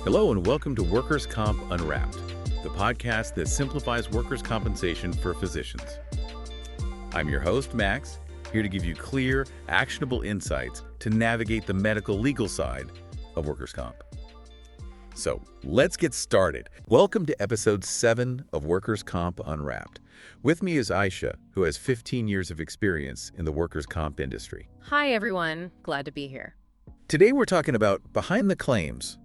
Hello and welcome to Workers' Comp Unwrapped, the podcast that simplifies workers' compensation for physicians. I'm your host, Max, here to give you clear, actionable insights to navigate the medical legal side of workers' comp. So let's get started. Welcome to episode 7 of Workers' Comp Unwrapped. With me is Aisha, who has 15 years of experience in the workers' comp industry. Hi, everyone. Glad to be here. Today we're talking about behind the claims,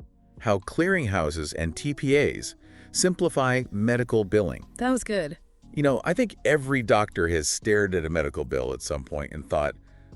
how clearinghouses and TPAs simplify medical billing. That was good. You know, I think every doctor has stared at a medical bill at some point and thought,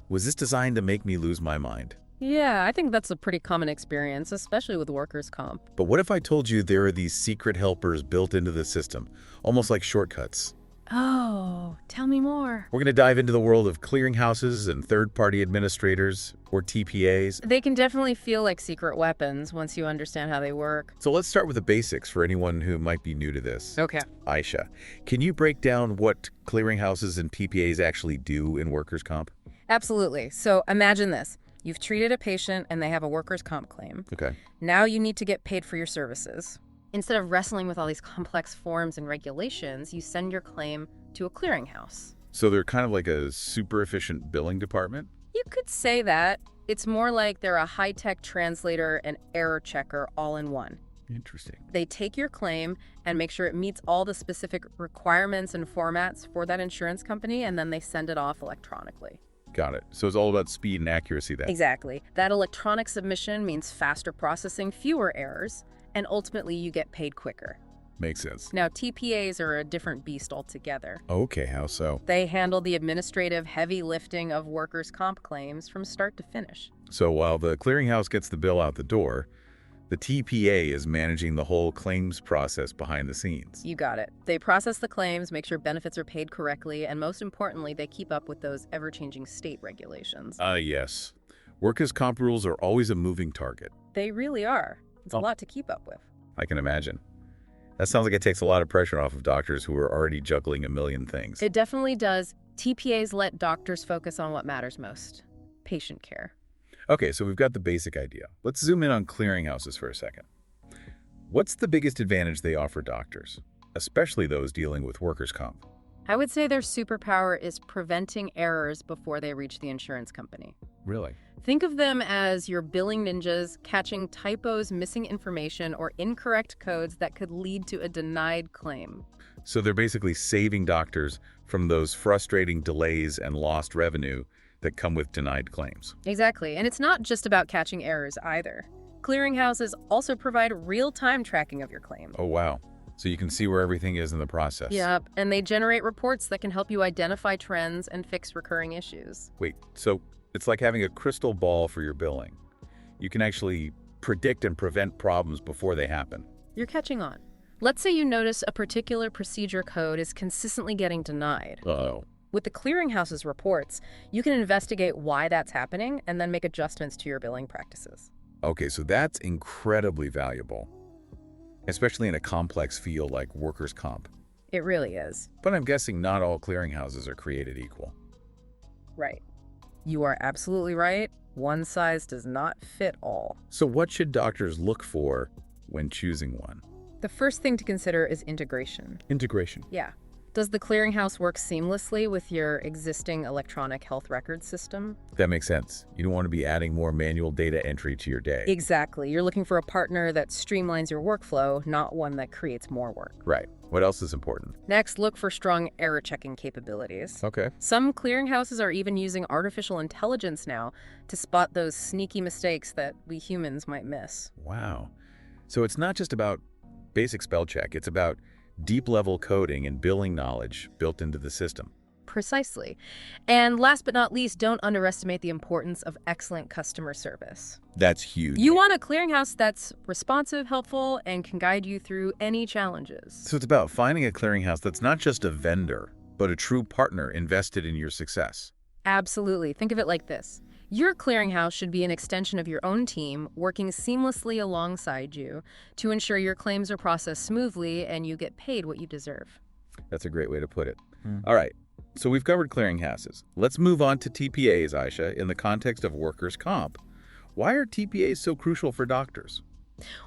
was this designed to make me lose my mind? Yeah, I think that's a pretty common experience, especially with workers' comp. But what if I told you there are these secret helpers built into the system, almost like shortcuts? Oh, tell me more. We're going to dive into the world of clearinghouses and third-party administrators, or TPAs. They can definitely feel like secret weapons once you understand how they work. So let's start with the basics for anyone who might be new to this. Okay. Aisha, can you break down what clearinghouses and TPAs actually do in workers' comp? Absolutely. So imagine this. You've treated a patient and they have a workers' comp claim. Okay. Now you need to get paid for your services. Instead of wrestling with all these complex forms and regulations, you send your claim to a clearinghouse. So they're kind of like a super efficient billing department? You could say that. It's more like they're a high-tech translator and error checker all in one. Interesting. They take your claim and make sure it meets all the specific requirements and formats for that insurance company, and then they send it off electronically. Got it. So it's all about speed and accuracy then. Exactly. That electronic submission means faster processing, fewer errors, and ultimately you get paid quicker. Makes sense. Now, TPAs are a different beast altogether. Okay, how so? They handle the administrative heavy lifting of workers' comp claims from start to finish. So while the clearinghouse gets the bill out the door, the TPA is managing the whole claims process behind the scenes. You got it. They process the claims, make sure benefits are paid correctly, and most importantly, they keep up with those ever-changing state regulations. Yes. Workers' comp rules are always a moving target. They really are. It's a lot to keep up with. I can imagine. That sounds like it takes a lot of pressure off of doctors who are already juggling a million things. It definitely does. TPAs let doctors focus on what matters most: patient care. Okay, so we've got the basic idea. Let's zoom in on clearinghouses for a second. What's the biggest advantage they offer doctors, especially those dealing with workers' comp? I would say their superpower is preventing errors before they reach the insurance company. Really? Think of them as your billing ninjas catching typos, missing information, or incorrect codes that could lead to a denied claim. So they're basically saving doctors from those frustrating delays and lost revenue that come with denied claims. Exactly, and it's not just about catching errors either. Clearinghouses also provide real-time tracking of your claim. Oh, wow. So you can see where everything is in the process. Yep, and they generate reports that can help you identify trends and fix recurring issues. Wait, so it's like having a crystal ball for your billing. You can actually predict and prevent problems before they happen. You're catching on. Let's say you notice a particular procedure code is consistently getting denied. Uh-oh. With the clearinghouse's reports, you can investigate why that's happening and then make adjustments to your billing practices. Okay, so that's incredibly valuable, especially in a complex field like workers' comp. It really is. But I'm guessing not all clearinghouses are created equal. Right. You are absolutely right. One size does not fit all. So what should doctors look for when choosing one? The first thing to consider is integration. Integration. Yeah. Does the clearinghouse work seamlessly with your existing electronic health record system? That makes sense. You don't want to be adding more manual data entry to your day. Exactly. You're looking for a partner that streamlines your workflow, not one that creates more work. Right. What else is important? Next, look for strong error checking capabilities. Okay. Some clearinghouses are even using artificial intelligence now to spot those sneaky mistakes that we humans might miss. Wow. So it's not just about basic spell check. It's about deep-level coding and billing knowledge built into the system. Precisely. And last but not least, don't underestimate the importance of excellent customer service. That's huge. You want a clearinghouse that's responsive, helpful, and can guide you through any challenges. So it's about finding a clearinghouse that's not just a vendor, but a true partner invested in your success. Absolutely. Think of it like this. Your clearinghouse should be an extension of your own team, working seamlessly alongside you to ensure your claims are processed smoothly and you get paid what you deserve. That's a great way to put it. All right, so we've covered clearinghouses. Let's move on to TPAs, Aisha, in the context of workers' comp. Why are TPAs so crucial for doctors?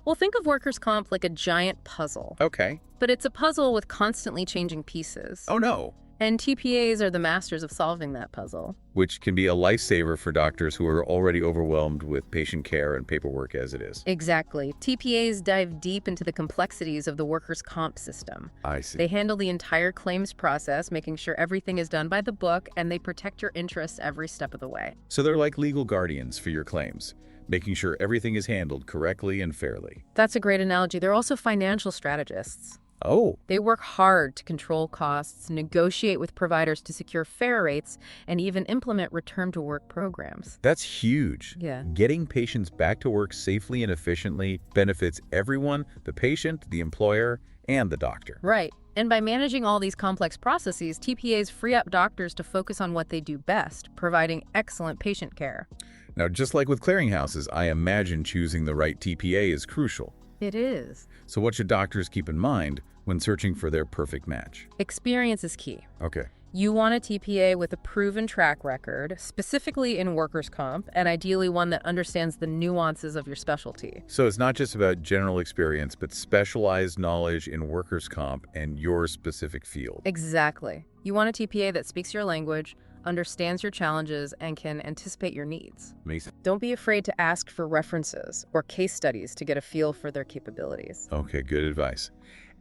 Well, think of workers' comp like a giant puzzle, Okay. but it's a puzzle with constantly changing pieces. Oh, no. And TPAs are the masters of solving that puzzle. Which can be a lifesaver for doctors who are already overwhelmed with patient care and paperwork as it is. Exactly. TPAs dive deep into the complexities of the workers' comp system. I see. They handle the entire claims process, making sure everything is done by the book, and they protect your interests every step of the way. So they're like legal guardians for your claims, making sure everything is handled correctly and fairly. That's a great analogy. They're also financial strategists. Oh, They work hard to control costs, negotiate with providers to secure fair rates, and even implement return-to-work programs. that's huge. Yeah. Getting patients back to work safely and efficiently benefits everyone, the patient, the employer, and the doctor. Right. And by managing all these complex processes, TPAs free up doctors to focus on what they do best, providing excellent patient care. Now, just like with clearinghouses, I imagine choosing the right TPA is crucial. It is. So what should doctors keep in mind when searching for their perfect match? Experience is key. Okay. You want a TPA with a proven track record, specifically in workers' comp, and ideally one that understands the nuances of your specialty. So it's not just about general experience, but specialized knowledge in workers' comp and your specific field. Exactly. You want a TPA that speaks your language, understands your challenges, and can anticipate your needs. Makes sense. Don't be afraid to ask for references or case studies to get a feel for their capabilities. Okay, good advice.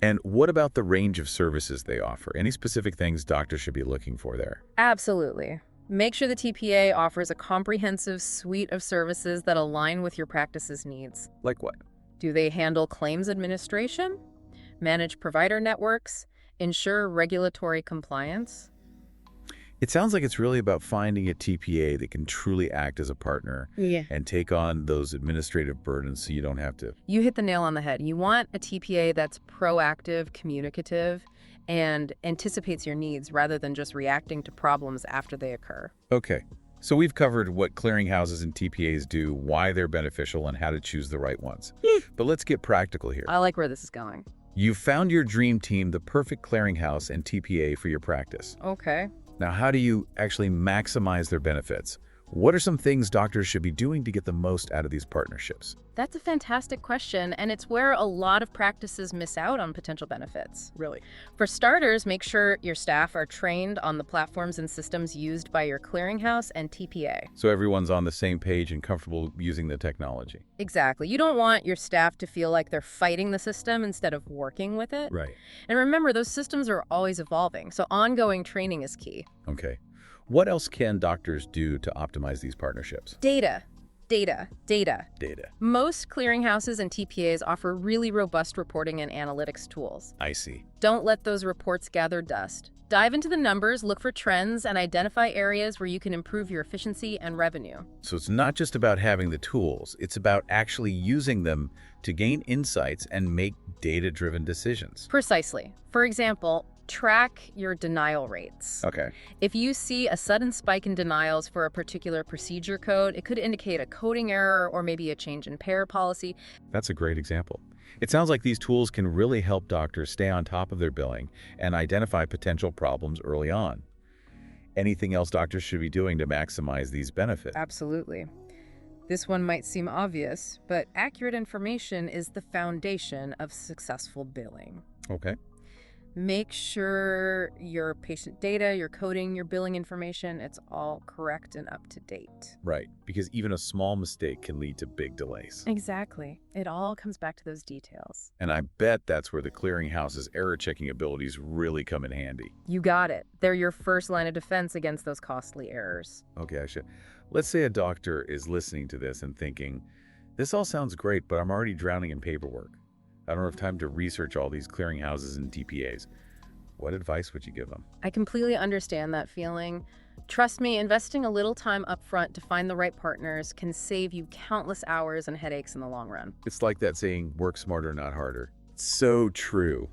And what about the range of services they offer? Any specific things doctors should be looking for there? Absolutely. Make sure the TPA offers a comprehensive suite of services that align with your practice's needs. Like what? Do they handle claims administration, manage provider networks, ensure regulatory compliance? It sounds like it's really about finding a TPA that can truly act as a partner and take on those administrative burdens so you don't have to. You hit the nail on the head. You want a TPA that's proactive, communicative, and anticipates your needs rather than just reacting to problems after they occur. Okay, so we've covered what clearinghouses and TPAs do, why they're beneficial, and how to choose the right ones. But let's get practical here. I like where this is going. You've found your dream team, the perfect clearinghouse and TPA for your practice. Okay. Now, how do you actually maximize their benefits? What are some things doctors should be doing to get the most out of these partnerships? That's a fantastic question, and it's where a lot of practices miss out on potential benefits. Really? For starters, make sure your staff are trained on the platforms and systems used by your clearinghouse and TPA. So everyone's on the same page and comfortable using the technology. Exactly. You don't want your staff to feel like they're fighting the system instead of working with it. Right. And remember, those systems are always evolving, so ongoing training is key. Okay. What else can doctors do to optimize these partnerships? Data. Data. Most clearinghouses and TPAs offer really robust reporting and analytics tools. I see. Don't let those reports gather dust. Dive into the numbers, look for trends, and identify areas where you can improve your efficiency and revenue. So it's not just about having the tools, it's about actually using them to gain insights and make data-driven decisions. Precisely. For example, track your denial rates. Okay. If you see a sudden spike in denials for a particular procedure code, it could indicate a coding error or maybe a change in payer policy. That's a great example. It sounds like these tools can really help doctors stay on top of their billing and identify potential problems early on. Anything else doctors should be doing to maximize these benefits? Absolutely. This one might seem obvious, but accurate information is the foundation of successful billing. Okay. Make sure your patient data, your coding, your billing information, it's all correct and up to date. Right, because even a small mistake can lead to big delays. Exactly. It all comes back to those details. And I bet that's where the clearinghouse's error-checking abilities really come in handy. You got it. They're your first line of defense against those costly errors. Okay, Aisha. Let's say a doctor is listening to this and thinking, this all sounds great, but I'm already drowning in paperwork. I don't have time to research all these clearinghouses and TPAs. What advice would you give them? I completely understand that feeling. Trust me, investing a little time upfront to find the right partners can save you countless hours and headaches in the long run. It's like that saying, work smarter, not harder. So true.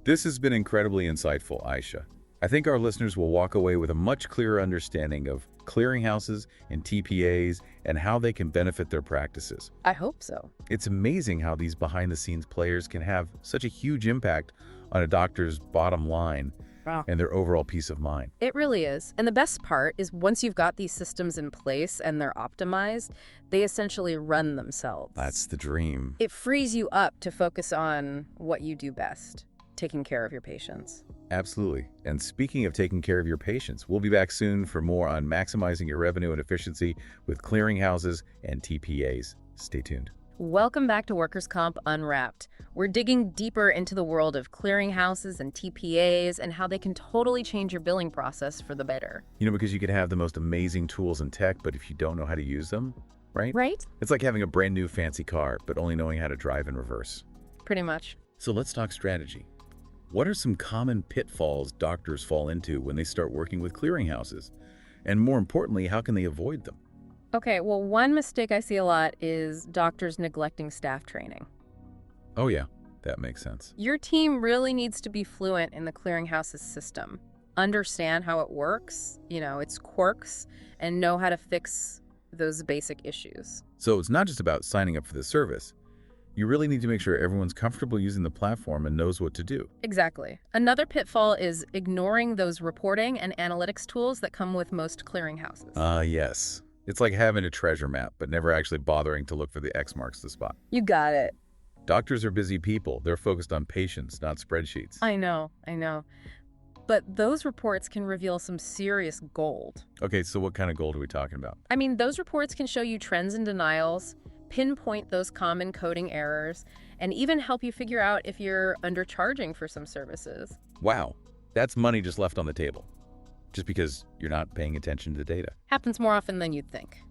This has been incredibly insightful, Aisha. I think our listeners will walk away with a much clearer understanding of clearinghouses and TPAs and how they can benefit their practices. I hope so. It's amazing how these behind-the-scenes players can have such a huge impact on a doctor's bottom line Wow. and their overall peace of mind. It really is. And the best part is once you've got these systems in place and they're optimized, they essentially run themselves. That's the dream. It frees you up to focus on what you do best, taking care of your patients. Absolutely. And speaking of taking care of your patients, we'll be back soon for more on maximizing your revenue and efficiency with clearinghouses and TPAs. Stay tuned. Welcome back to Workers' Comp Unwrapped. We're digging deeper into the world of clearinghouses and TPAs and how they can totally change your billing process for the better. Because you can have the most amazing tools and tech, but if you don't know how to use them, right? Right? It's like having a brand new fancy car, but only knowing how to drive in reverse. Pretty much. So let's talk strategy. What are some common pitfalls doctors fall into when they start working with clearinghouses? And more importantly, how can they avoid them? Okay, well, one mistake I see a lot is doctors neglecting staff training. Oh yeah, that makes sense. Your team really needs to be fluent in the clearinghouse's system, understand how it works, its quirks, and know how to fix those basic issues. So it's not just about signing up for the service. You really need to make sure everyone's comfortable using the platform and knows what to do. Exactly. Another pitfall is ignoring those reporting and analytics tools that come with most clearinghouses. Yes. It's like having a treasure map, but never actually bothering to look for the X marks the spot. You got it. Doctors are busy people. They're focused on patients, not spreadsheets. I know. But those reports can reveal some serious gold. Okay, so what kind of gold are we talking about? Those reports can show you trends and denials, pinpoint those common coding errors, and even help you figure out if you're undercharging for some services. Wow, that's money just left on the table, just because you're not paying attention to the data. Happens more often than you'd think.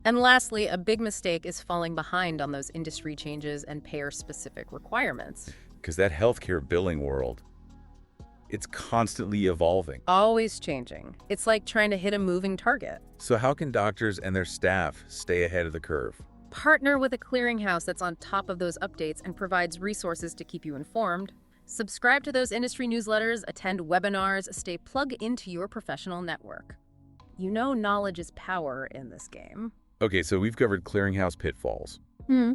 And lastly, a big mistake is falling behind on those industry changes and payer-specific requirements. Because that healthcare billing world, it's constantly evolving. Always changing. It's like trying to hit a moving target. So how can doctors and their staff stay ahead of the curve? Partner with a clearinghouse that's on top of those updates and provides resources to keep you informed. Subscribe to those industry newsletters, attend webinars, stay plugged into your professional network. Knowledge is power in this game. Okay, so we've covered clearinghouse pitfalls.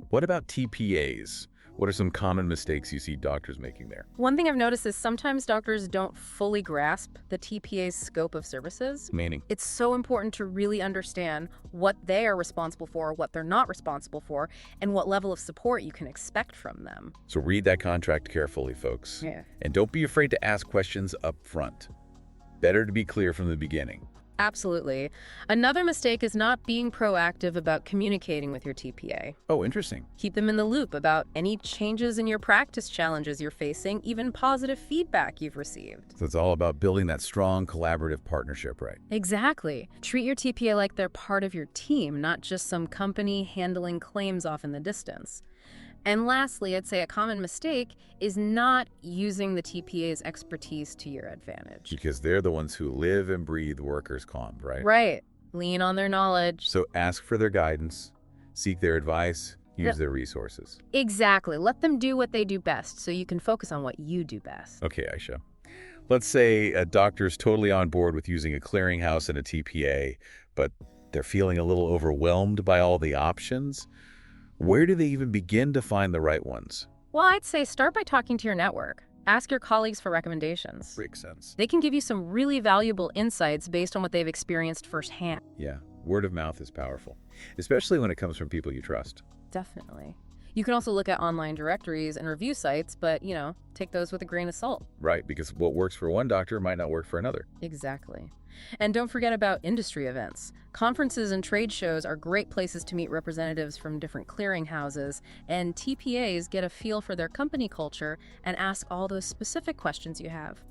What about TPAs? What are some common mistakes you see doctors making there? One thing I've noticed is sometimes doctors don't fully grasp the TPA's scope of services. Meaning? It's so important to really understand what they are responsible for, what they're not responsible for, and what level of support you can expect from them. So read that contract carefully, folks. Yeah. And don't be afraid to ask questions up front. Better to be clear from the beginning. Absolutely. Another mistake is not being proactive about communicating with your TPA. Oh, interesting. Keep them in the loop about any changes in your practice challenges you're facing, even positive feedback you've received. So it's all about building that strong collaborative partnership, right? Exactly. Treat your TPA like they're part of your team, not just some company handling claims off in the distance. And lastly, I'd say a common mistake is not using the TPA's expertise to your advantage. Because they're the ones who live and breathe workers' comp, right? Right. Lean on their knowledge. So ask for their guidance, seek their advice, use their resources. Exactly. Let them do what they do best so you can focus on what you do best. Okay, Aisha. Let's say a doctor's totally on board with using a clearinghouse and a TPA, but they're feeling a little overwhelmed by all the options. Where do they even begin to find the right ones? Well, I'd say start by talking to your network. Ask your colleagues for recommendations. Makes sense. They can give you some really valuable insights based on what they've experienced firsthand. Yeah, word of mouth is powerful, especially when it comes from people you trust. Definitely. You can also look at online directories and review sites, but, take those with a grain of salt. Right, because what works for one doctor might not work for another. Exactly. And don't forget about industry events. Conferences and trade shows are great places to meet representatives from different clearinghouses, and TPAs get a feel for their company culture and ask all those specific questions you have.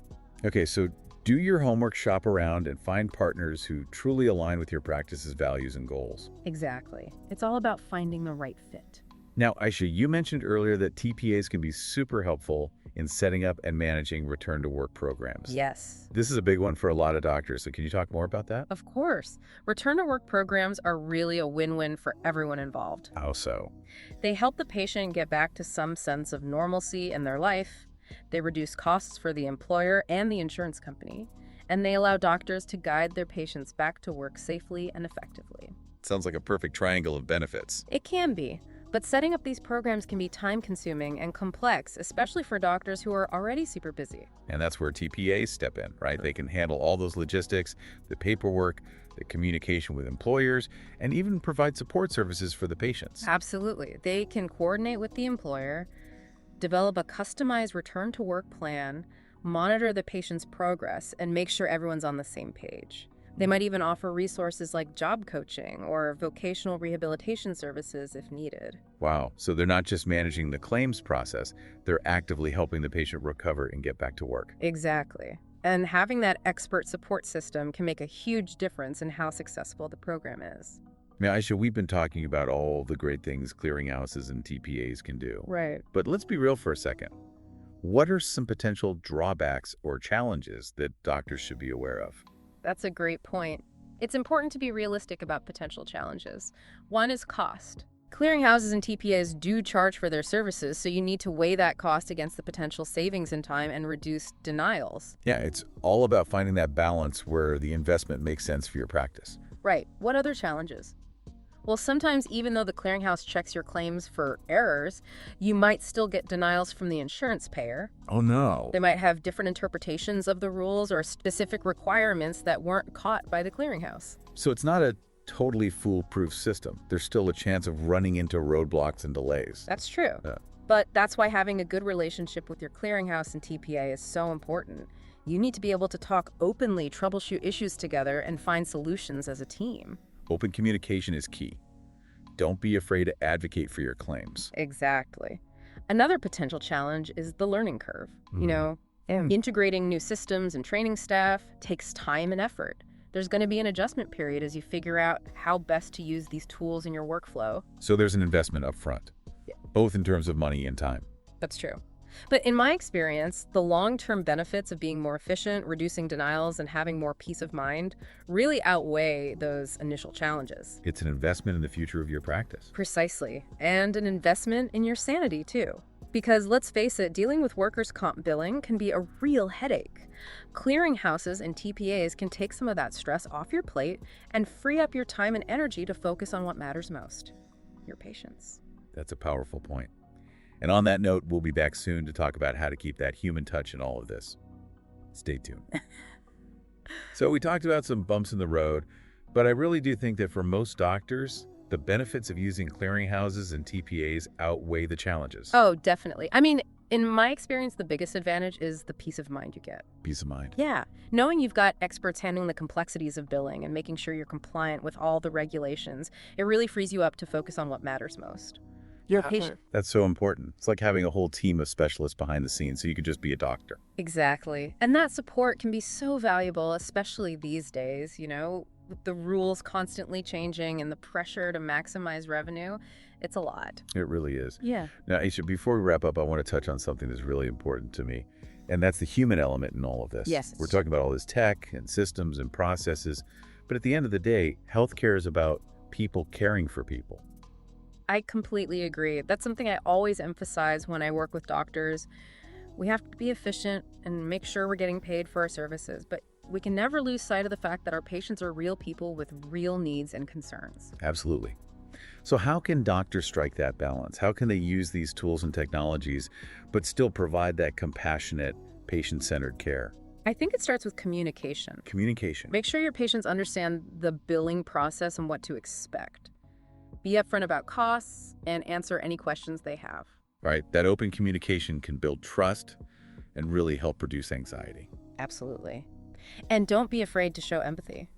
Okay, so do your homework, shop around, and find partners who truly align with your practice's values and goals. Exactly. It's all about finding the right fit. Now, Aisha, you mentioned earlier that TPAs can be super helpful in setting up and managing return-to-work programs. Yes. This is a big one for a lot of doctors, so can you talk more about that? Of course. Return-to-work programs are really a win-win for everyone involved. How so? They help the patient get back to some sense of normalcy in their life. They reduce costs for the employer and the insurance company. And they allow doctors to guide their patients back to work safely and effectively. Sounds like a perfect triangle of benefits. It can be. But setting up these programs can be time-consuming and complex, especially for doctors who are already super busy. And that's where TPAs step in, right? They can handle all those logistics, the paperwork, the communication with employers, and even provide support services for the patients. Absolutely. They can coordinate with the employer, develop a customized return-to-work plan, monitor the patient's progress, and make sure everyone's on the same page. They might even offer resources like job coaching or vocational rehabilitation services if needed. Wow. So they're not just managing the claims process, they're actively helping the patient recover and get back to work. Exactly. And having that expert support system can make a huge difference in how successful the program is. Now, Aisha, we've been talking about all the great things clearinghouses and TPAs can do. Right. But let's be real for a second. What are some potential drawbacks or challenges that doctors should be aware of? That's a great point. It's important to be realistic about potential challenges. One is cost. Clearinghouses and TPAs do charge for their services, so you need to weigh that cost against the potential savings in time and reduce denials. Yeah, it's all about finding that balance where the investment makes sense for your practice. Right. What other challenges? Well, sometimes even though the clearinghouse checks your claims for errors, you might still get denials from the insurance payer. Oh, no. They might have different interpretations of the rules or specific requirements that weren't caught by the clearinghouse. So it's not a totally foolproof system. There's still a chance of running into roadblocks and delays. That's true. Yeah. But that's why having a good relationship with your clearinghouse and TPA is so important. You need to be able to talk openly, troubleshoot issues together, and find solutions as a team. Open communication is key. Don't be afraid to advocate for your claims. Exactly. Another potential challenge is the learning curve. Integrating new systems and training staff takes time and effort. There's going to be an adjustment period as you figure out how best to use these tools in your workflow. So there's an investment up front, both in terms of money and time. That's true. But in my experience, the long-term benefits of being more efficient, reducing denials, and having more peace of mind really outweigh those initial challenges. It's an investment in the future of your practice. Precisely. And an investment in your sanity, too. Because let's face it, dealing with workers' comp billing can be a real headache. Clearinghouses and TPAs can take some of that stress off your plate and free up your time and energy to focus on what matters most, your patients. That's a powerful point. And on that note, we'll be back soon to talk about how to keep that human touch in all of this. Stay tuned. So we talked about some bumps in the road, but I really do think that for most doctors, the benefits of using clearinghouses and TPAs outweigh the challenges. Oh, definitely. I mean, in my experience, the biggest advantage is the peace of mind you get. Peace of mind. Yeah. Knowing you've got experts handling the complexities of billing and making sure you're compliant with all the regulations, it really frees you up to focus on what matters most. Your patient. That's so important. It's like having a whole team of specialists behind the scenes, so you could just be a doctor. Exactly. And that support can be so valuable, especially these days, with the rules constantly changing and the pressure to maximize revenue. It's a lot. It really is. Yeah. Now, Aisha, before we wrap up, I want to touch on something that's really important to me, and that's the human element in all of this. Yes. We're talking about all this tech and systems and processes, but at the end of the day, healthcare is about people caring for people. I completely agree. That's something I always emphasize when I work with doctors. We have to be efficient and make sure we're getting paid for our services, but we can never lose sight of the fact that our patients are real people with real needs and concerns. Absolutely. So how can doctors strike that balance? How can they use these tools and technologies, but still provide that compassionate, patient-centered care? I think it starts with communication. Communication. Make sure your patients understand the billing process and what to expect. Be upfront about costs and answer any questions they have. Right. That open communication can build trust and really help reduce anxiety. Absolutely. And don't be afraid to show empathy.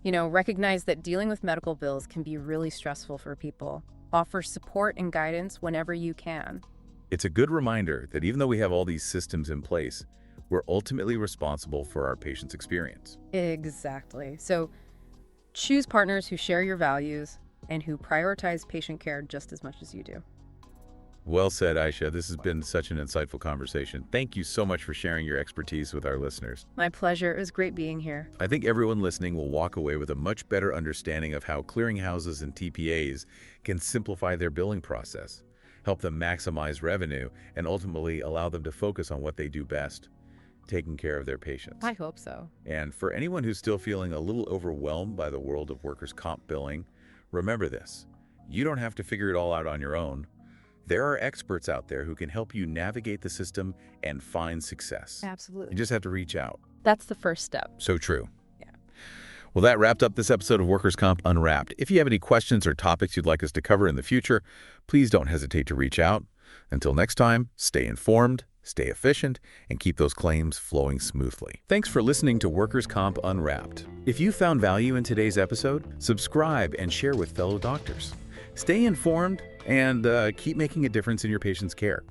Recognize that dealing with medical bills can be really stressful for people. Offer support and guidance whenever you can. It's a good reminder that even though we have all these systems in place, we're ultimately responsible for our patients' experience. Exactly. So choose partners who share your values and who prioritize patient care just as much as you do. Well said, Aisha. This has been such an insightful conversation. Thank you so much for sharing your expertise with our listeners. My pleasure. It was great being here. I think everyone listening will walk away with a much better understanding of how clearinghouses and TPAs can simplify their billing process, help them maximize revenue, and ultimately allow them to focus on what they do best, taking care of their patients. I hope so. And for anyone who's still feeling a little overwhelmed by the world of workers' comp billing, remember this. You don't have to figure it all out on your own. There are experts out there who can help you navigate the system and find success. Absolutely. You just have to reach out. That's the first step. So true. Yeah. Well, that wrapped up this episode of Workers' Comp Unwrapped. If you have any questions or topics you'd like us to cover in the future, please don't hesitate to reach out. Until next time, stay informed, stay efficient, and keep those claims flowing smoothly. Thanks for listening to Workers' Comp Unwrapped. If you found value in today's episode, subscribe and share with fellow doctors. Stay informed and keep making a difference in your patient's care.